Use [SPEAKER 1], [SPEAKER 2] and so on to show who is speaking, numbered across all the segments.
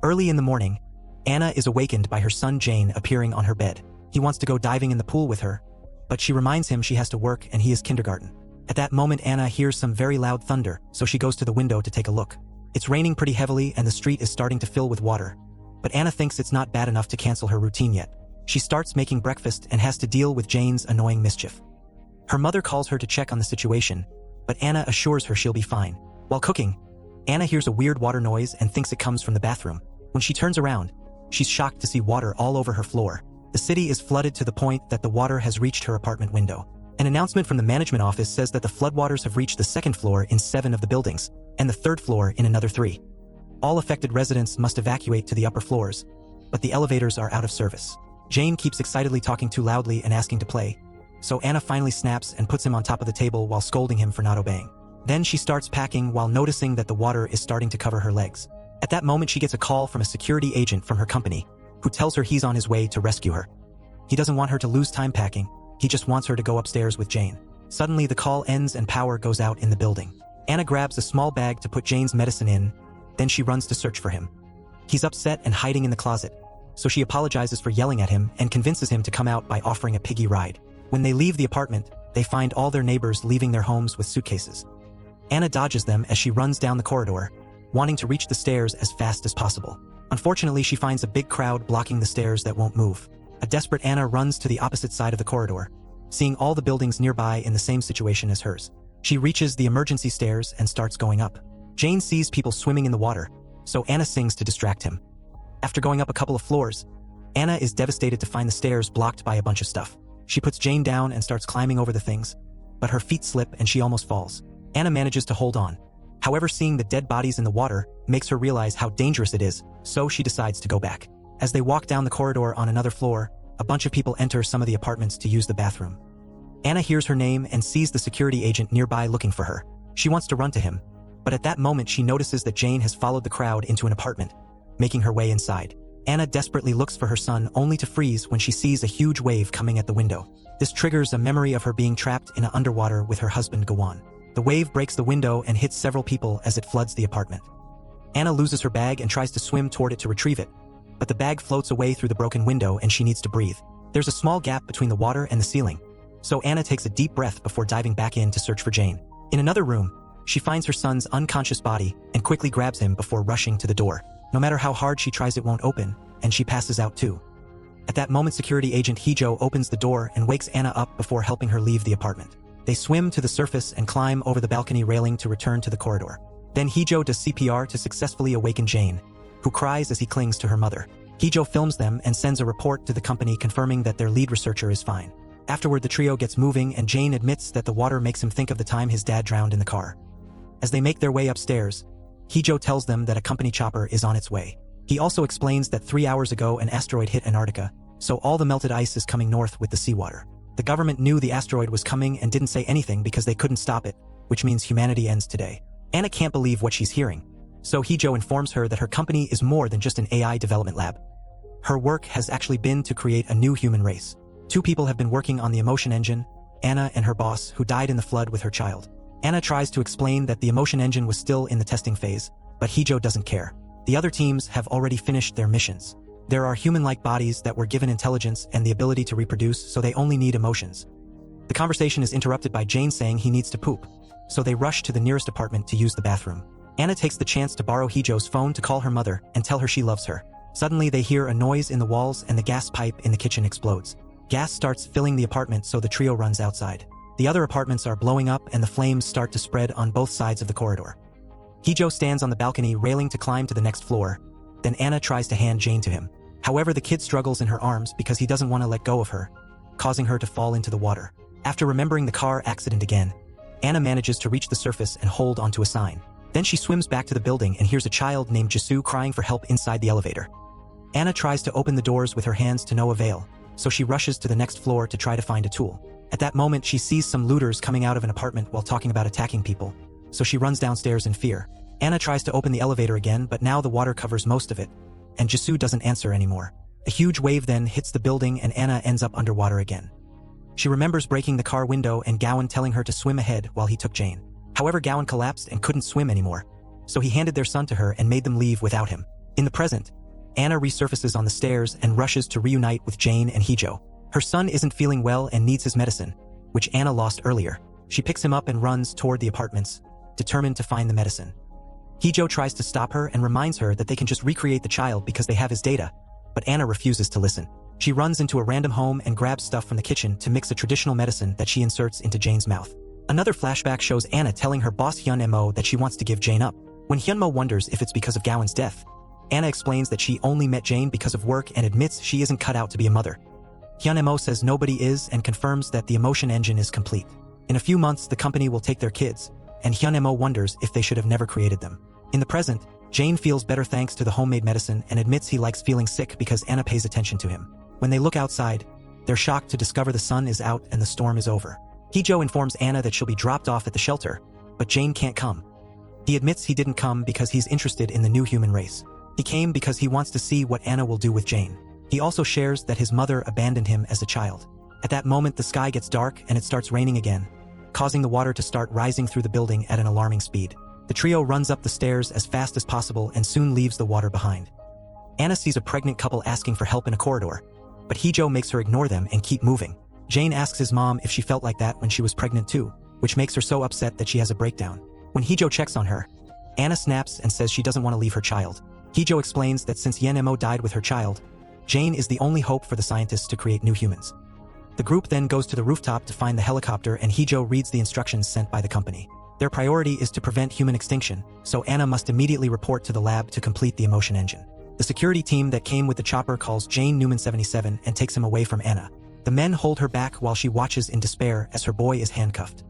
[SPEAKER 1] Early in the morning, Anna is awakened by her son Jane appearing on her bed. He wants to go diving in the pool with her, but she reminds him she has to work and he is kindergarten. At that moment, Anna hears some very loud thunder, so she goes to the window to take a look. It's raining pretty heavily and the street is starting to fill with water, but Anna thinks it's not bad enough to cancel her routine yet. She starts making breakfast and has to deal with Jane's annoying mischief. Her mother calls her to check on the situation, but Anna assures her she'll be fine. While cooking, Anna hears a weird water noise and thinks it comes from the bathroom. When she turns around, she's shocked to see water all over her floor. The city is flooded to the point that the water has reached her apartment window. An announcement from the management office says that the floodwaters have reached the second floor in 7 of the buildings, and the third floor in another 3. All affected residents must evacuate to the upper floors, but the elevators are out of service. Jane keeps excitedly talking too loudly and asking to play, so Anna finally snaps and puts him on top of the table while scolding him for not obeying. Then she starts packing while noticing that the water is starting to cover her legs. At that moment, she gets a call from a security agent from her company, who tells her he's on his way to rescue her. He doesn't want her to lose time packing, he just wants her to go upstairs with Jane. Suddenly, the call ends and power goes out in the building. Anna grabs a small bag to put Jane's medicine in, then she runs to search for him. He's upset and hiding in the closet, so she apologizes for yelling at him and convinces him to come out by offering a piggy ride. When they leave the apartment, they find all their neighbors leaving their homes with suitcases. Anna dodges them as she runs down the corridor, wanting to reach the stairs as fast as possible. Unfortunately, she finds a big crowd blocking the stairs that won't move. A desperate Anna runs to the opposite side of the corridor, seeing all the buildings nearby in the same situation as hers. She reaches the emergency stairs and starts going up. Jane sees people swimming in the water, so Anna sings to distract him. After going up a couple of floors, Anna is devastated to find the stairs blocked by a bunch of stuff. She puts Jane down and starts climbing over the things, but her feet slip and she almost falls. Anna manages to hold on. However, seeing the dead bodies in the water makes her realize how dangerous it is, so she decides to go back. As they walk down the corridor on another floor, a bunch of people enter some of the apartments to use the bathroom. Anna hears her name and sees the security agent nearby looking for her. She wants to run to him, but at that moment she notices that Jane has followed the crowd into an apartment, making her way inside. Anna desperately looks for her son only to freeze when she sees a huge wave coming at the window. This triggers a memory of her being trapped in underwater with her husband Gawan. The wave breaks the window and hits several people as it floods the apartment. Anna loses her bag and tries to swim toward it to retrieve it, but the bag floats away through the broken window and she needs to breathe. There's a small gap between the water and the ceiling, so Anna takes a deep breath before diving back in to search for Jane. In another room, she finds her son's unconscious body and quickly grabs him before rushing to the door. No matter how hard she tries, it won't open, and she passes out too. At that moment, security agent Hijo opens the door and wakes Anna up before helping her leave the apartment. They swim to the surface and climb over the balcony railing to return to the corridor. Then Hijo does CPR to successfully awaken Jane, who cries as he clings to her mother. Hijo films them and sends a report to the company confirming that their lead researcher is fine. Afterward, the trio gets moving and Jane admits that the water makes him think of the time his dad drowned in the car. As they make their way upstairs, Hijo tells them that a company chopper is on its way. He also explains that 3 hours ago an asteroid hit Antarctica, so all the melted ice is coming north with the seawater. The government knew the asteroid was coming and didn't say anything because they couldn't stop it, which means humanity ends today. Anna can't believe what she's hearing, so Hijo informs her that her company is more than just an AI development lab. Her work has actually been to create a new human race. 2 people have been working on the emotion engine, Anna and her boss, who died in the flood with her child. Anna tries to explain that the emotion engine was still in the testing phase, but Hijo doesn't care. The other teams have already finished their missions. There are human-like bodies that were given intelligence and the ability to reproduce, so they only need emotions. The conversation is interrupted by Jane saying he needs to poop, so they rush to the nearest apartment to use the bathroom. Anna takes the chance to borrow Hijo's phone to call her mother and tell her she loves her. Suddenly, they hear a noise in the walls and the gas pipe in the kitchen explodes. Gas starts filling the apartment, so the trio runs outside. The other apartments are blowing up and the flames start to spread on both sides of the corridor. Hijo stands on the balcony railing to climb to the next floor. Then Anna tries to hand Jane to him. However, the kid struggles in her arms because he doesn't want to let go of her, causing her to fall into the water. After remembering the car accident again, Anna manages to reach the surface and hold onto a sign. Then she swims back to the building and hears a child named Jisoo crying for help inside the elevator. Anna tries to open the doors with her hands to no avail, so she rushes to the next floor to try to find a tool. At that moment, she sees some looters coming out of an apartment while talking about attacking people, so she runs downstairs in fear. Anna tries to open the elevator again, but now the water covers most of it, and Jisoo doesn't answer anymore. A huge wave then hits the building and Anna ends up underwater again. She remembers breaking the car window and Gawan telling her to swim ahead while he took Jane. However, Gawan collapsed and couldn't swim anymore, so he handed their son to her and made them leave without him. In the present, Anna resurfaces on the stairs and rushes to reunite with Jane and Hijo. Her son isn't feeling well and needs his medicine, which Anna lost earlier. She picks him up and runs toward the apartments, determined to find the medicine. Hijo tries to stop her and reminds her that they can just recreate the child because they have his data, but Anna refuses to listen. She runs into a random home and grabs stuff from the kitchen to mix a traditional medicine that she inserts into Jane's mouth. Another flashback shows Anna telling her boss Hyun-mo that she wants to give Jane up. When Hyun-mo wonders if it's because of Gowon's death, Anna explains that she only met Jane because of work and admits she isn't cut out to be a mother. Hyun-mo says nobody is and confirms that the emotion engine is complete. In a few months, the company will take their kids, and Hyun-mo wonders if they should have never created them. In the present, Jane feels better thanks to the homemade medicine and admits he likes feeling sick because Anna pays attention to him. When they look outside, they're shocked to discover the sun is out and the storm is over. Hijo informs Anna that she'll be dropped off at the shelter, but Jane can't come. He admits he didn't come because he's interested in the new human race. He came because he wants to see what Anna will do with Jane. He also shares that his mother abandoned him as a child. At that moment, the sky gets dark and it starts raining again, causing the water to start rising through the building at an alarming speed. The trio runs up the stairs as fast as possible and soon leaves the water behind. Anna sees a pregnant couple asking for help in a corridor, but Hijo makes her ignore them and keep moving. Jane asks his mom if she felt like that when she was pregnant too, which makes her so upset that she has a breakdown. When Hijo checks on her, Anna snaps and says she doesn't want to leave her child. Hijo explains that since Hyun-mo died with her child, Jane is the only hope for the scientists to create new humans. The group then goes to the rooftop to find the helicopter and Hijo reads the instructions sent by the company. Their priority is to prevent human extinction, so Anna must immediately report to the lab to complete the emotion engine. The security team that came with the chopper calls Jane Newman 77 and takes him away from Anna. The men hold her back while she watches in despair as her boy is handcuffed.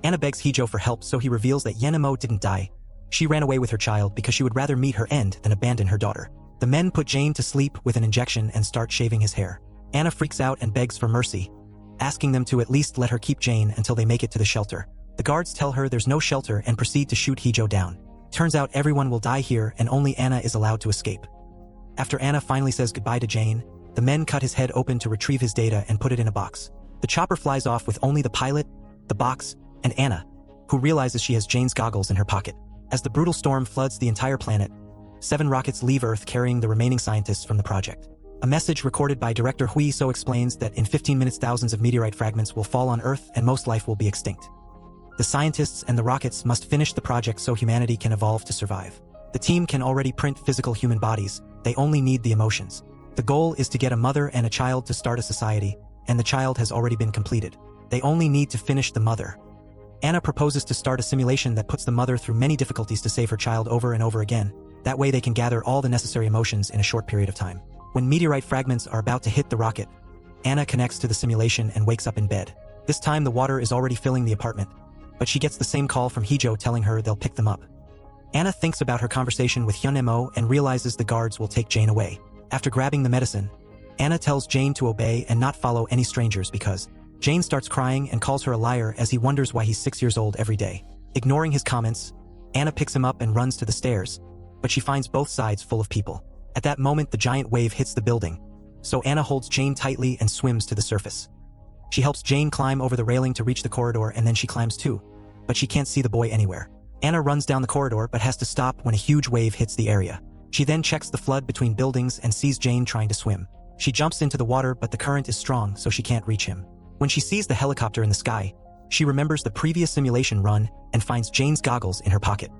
[SPEAKER 1] Anna begs Hijo for help, so he reveals that Hyun-mo didn't die. She ran away with her child because she would rather meet her end than abandon her daughter. The men put Jane to sleep with an injection and start shaving his hair. Anna freaks out and begs for mercy, asking them to at least let her keep Jane until they make it to the shelter. The guards tell her there's no shelter and proceed to shoot Hijo down. Turns out everyone will die here and only Anna is allowed to escape. After Anna finally says goodbye to Jane, the men cut his head open to retrieve his data and put it in a box. The chopper flies off with only the pilot, the box, and Anna, who realizes she has Jane's goggles in her pocket. As the brutal storm floods the entire planet, 7 rockets leave Earth carrying the remaining scientists from the project. A message recorded by director Hui So explains that in 15 minutes thousands of meteorite fragments will fall on Earth and most life will be extinct. The scientists and the rockets must finish the project so humanity can evolve to survive. The team can already print physical human bodies, they only need the emotions. The goal is to get a mother and a child to start a society, and the child has already been completed. They only need to finish the mother. Anna proposes to start a simulation that puts the mother through many difficulties to save her child over and over again. That way they can gather all the necessary emotions in a short period of time. When meteorite fragments are about to hit the rocket, Anna connects to the simulation and wakes up in bed. This time the water is already filling the apartment, but she gets the same call from Hijo telling her they'll pick them up. Anna thinks about her conversation with Hyun-mo and realizes the guards will take Jane away. After grabbing the medicine, Anna tells Jane to obey and not follow any strangers because Jane starts crying and calls her a liar as he wonders why he's 6 years old every day. Ignoring his comments, Anna picks him up and runs to the stairs, but she finds both sides full of people. At that moment, the giant wave hits the building, so Anna holds Jane tightly and swims to the surface. She helps Jane climb over the railing to reach the corridor and then she climbs too, but she can't see the boy anywhere. Anna runs down the corridor but has to stop when a huge wave hits the area. She then checks the flood between buildings and sees Jane trying to swim. She jumps into the water but the current is strong so she can't reach him. When she sees the helicopter in the sky, she remembers the previous simulation run and finds Jane's goggles in her pocket.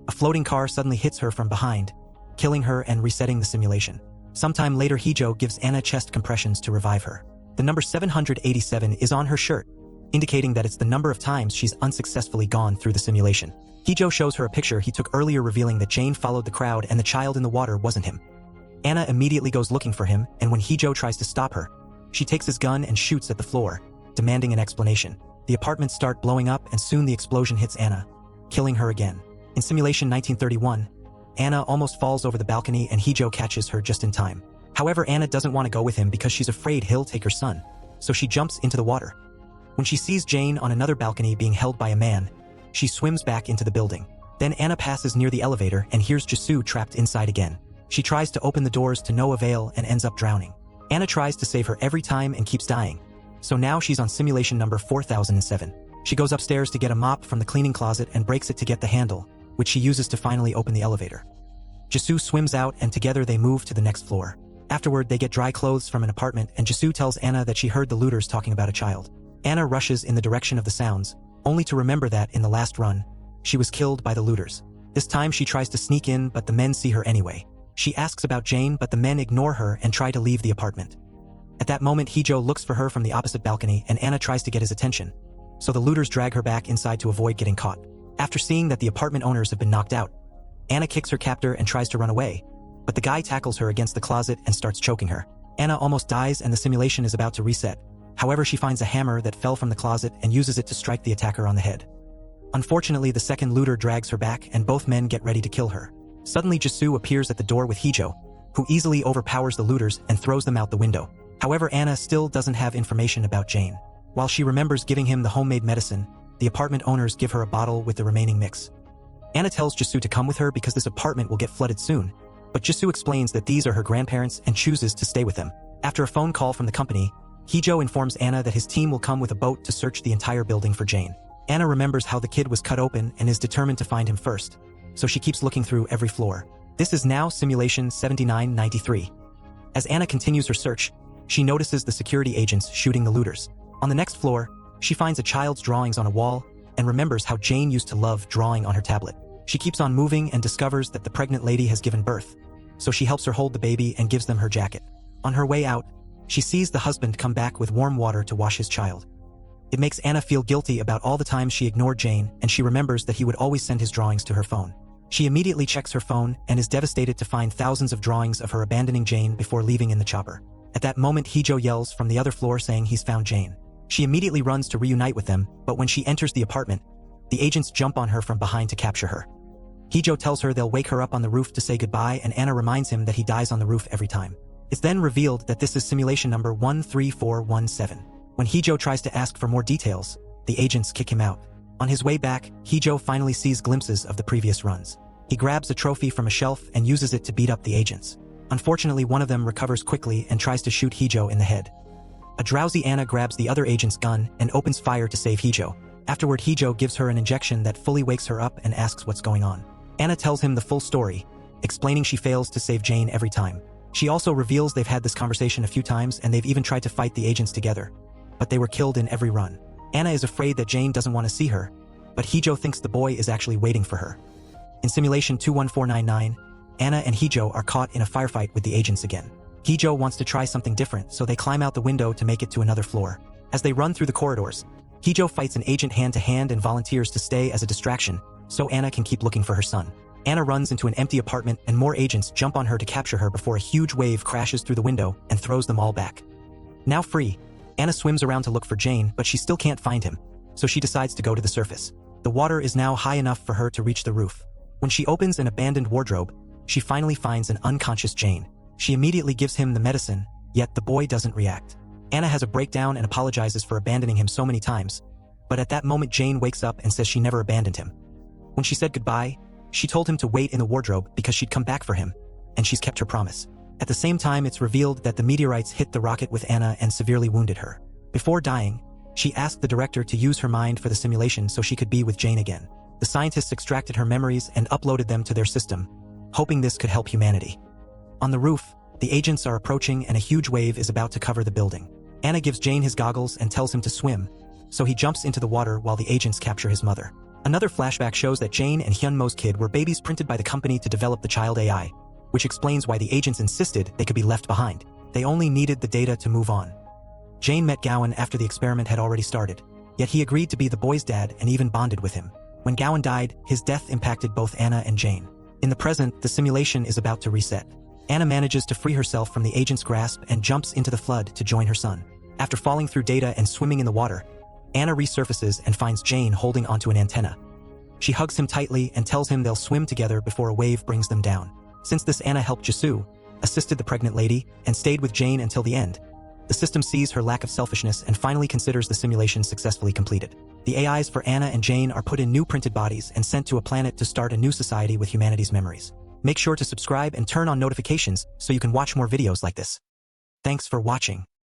[SPEAKER 1] A floating car suddenly hits her from behind, killing her and resetting the simulation. Sometime later, Hijo gives Anna chest compressions to revive her. The number 787 is on her shirt, indicating that it's the number of times she's unsuccessfully gone through the simulation. Hijo shows her a picture he took earlier revealing that Jane followed the crowd and the child in the water wasn't him. Anna immediately goes looking for him, and when Hijo tries to stop her, she takes his gun and shoots at the floor, demanding an explanation. The apartments start blowing up and soon the explosion hits Anna, killing her again. In simulation 1931, Anna almost falls over the balcony and Hijo catches her just in time. However, Anna doesn't want to go with him because she's afraid he'll take her son, so she jumps into the water. When she sees Jane on another balcony being held by a man, she swims back into the building. Then Anna passes near the elevator and hears Jisoo trapped inside again. She tries to open the doors to no avail and ends up drowning. Anna tries to save her every time and keeps dying, so now she's on simulation number 4007. She goes upstairs to get a mop from the cleaning closet and breaks it to get the handle, which she uses to finally open the elevator. Jisoo swims out and together they move to the next floor. Afterward, they get dry clothes from an apartment and Jisoo tells Anna that she heard the looters talking about a child. Anna rushes in the direction of the sounds, only to remember that in the last run, she was killed by the looters. This time she tries to sneak in, but the men see her anyway. She asks about Jane, but the men ignore her and try to leave the apartment. At that moment, Heejo looks for her from the opposite balcony and Anna tries to get his attention, so the looters drag her back inside to avoid getting caught. After seeing that the apartment owners have been knocked out, Anna kicks her captor and tries to run away, but the guy tackles her against the closet and starts choking her. Anna almost dies and the simulation is about to reset. However, she finds a hammer that fell from the closet and uses it to strike the attacker on the head. Unfortunately, the second looter drags her back and both men get ready to kill her. Suddenly, Jisoo appears at the door with Heejo, who easily overpowers the looters and throws them out the window. However, Anna still doesn't have information about Jane. While she remembers giving him the homemade medicine, the apartment owners give her a bottle with the remaining mix. Anna tells Jisoo to come with her because this apartment will get flooded soon, but Jisoo explains that these are her grandparents and chooses to stay with them. After a phone call from the company, Heejo informs Anna that his team will come with a boat to search the entire building for Jane. Anna remembers how the kid was cut open and is determined to find him first, so she keeps looking through every floor. This is now simulation 7993. As Anna continues her search, she notices the security agents shooting the looters. On the next floor, she finds a child's drawings on a wall and remembers how Jane used to love drawing on her tablet. She keeps on moving and discovers that the pregnant lady has given birth, so she helps her hold the baby and gives them her jacket. On her way out, she sees the husband come back with warm water to wash his child. It makes Anna feel guilty about all the times she ignored Jane, and she remembers that he would always send his drawings to her phone. She immediately checks her phone and is devastated to find thousands of drawings of her abandoning Jane before leaving in the chopper. At that moment, Heejo yells from the other floor saying he's found Jane. She immediately runs to reunite with them, but when she enters the apartment, the agents jump on her from behind to capture her. Heejo tells her they'll wake her up on the roof to say goodbye, and Anna reminds him that he dies on the roof every time. It's then revealed that this is simulation number 13417. When Heejo tries to ask for more details, the agents kick him out. On his way back, Heejo finally sees glimpses of the previous runs. He grabs a trophy from a shelf and uses it to beat up the agents. Unfortunately, one of them recovers quickly and tries to shoot Heejo in the head. A drowsy Anna grabs the other agent's gun and opens fire to save Heejo. Afterward, Heejo gives her an injection that fully wakes her up and asks what's going on. Anna tells him the full story, explaining she fails to save Jane every time. She also reveals they've had this conversation a few times and they've even tried to fight the agents together, but they were killed in every run. Anna is afraid that Jane doesn't want to see her, but Heejo thinks the boy is actually waiting for her. In simulation 21499, Anna and Heejo are caught in a firefight with the agents again. Heejo wants to try something different, so they climb out the window to make it to another floor. As they run through the corridors, Heejo fights an agent hand-to-hand and volunteers to stay as a distraction, so Anna can keep looking for her son. Anna runs into an empty apartment and more agents jump on her to capture her before a huge wave crashes through the window and throws them all back. Now free, Anna swims around to look for Jane, but she still can't find him, so she decides to go to the surface. The water is now high enough for her to reach the roof. When she opens an abandoned wardrobe, she finally finds an unconscious Jane. She immediately gives him the medicine, yet the boy doesn't react. Anna has a breakdown and apologizes for abandoning him so many times, but at that moment Jane wakes up and says she never abandoned him. When she said goodbye, she told him to wait in the wardrobe because she'd come back for him, and she's kept her promise. At the same time, it's revealed that the meteorites hit the rocket with Anna and severely wounded her. Before dying, she asked the director to use her mind for the simulation so she could be with Jane again. The scientists extracted her memories and uploaded them to their system, hoping this could help humanity. On the roof, the agents are approaching and a huge wave is about to cover the building. Anna gives Jane his goggles and tells him to swim, so he jumps into the water while the agents capture his mother. Another flashback shows that Jane and Hyunmo's kid were babies printed by the company to develop the child AI, which explains why the agents insisted they could be left behind. They only needed the data to move on. Jane met Gowan after the experiment had already started, yet he agreed to be the boy's dad and even bonded with him. When Gowan died, his death impacted both Anna and Jane. In the present, the simulation is about to reset. Anna manages to free herself from the agent's grasp and jumps into the flood to join her son. After falling through data and swimming in the water, Anna resurfaces and finds Jane holding onto an antenna. She hugs him tightly and tells him they'll swim together before a wave brings them down. Since this, Anna helped Jisoo, assisted the pregnant lady, and stayed with Jane until the end. The system sees her lack of selfishness and finally considers the simulation successfully completed. The AIs for Anna and Jane are put in new printed bodies and sent to a planet to start a new society with humanity's memories. Make sure to subscribe and turn on notifications so you can watch more videos like this. Thanks for watching.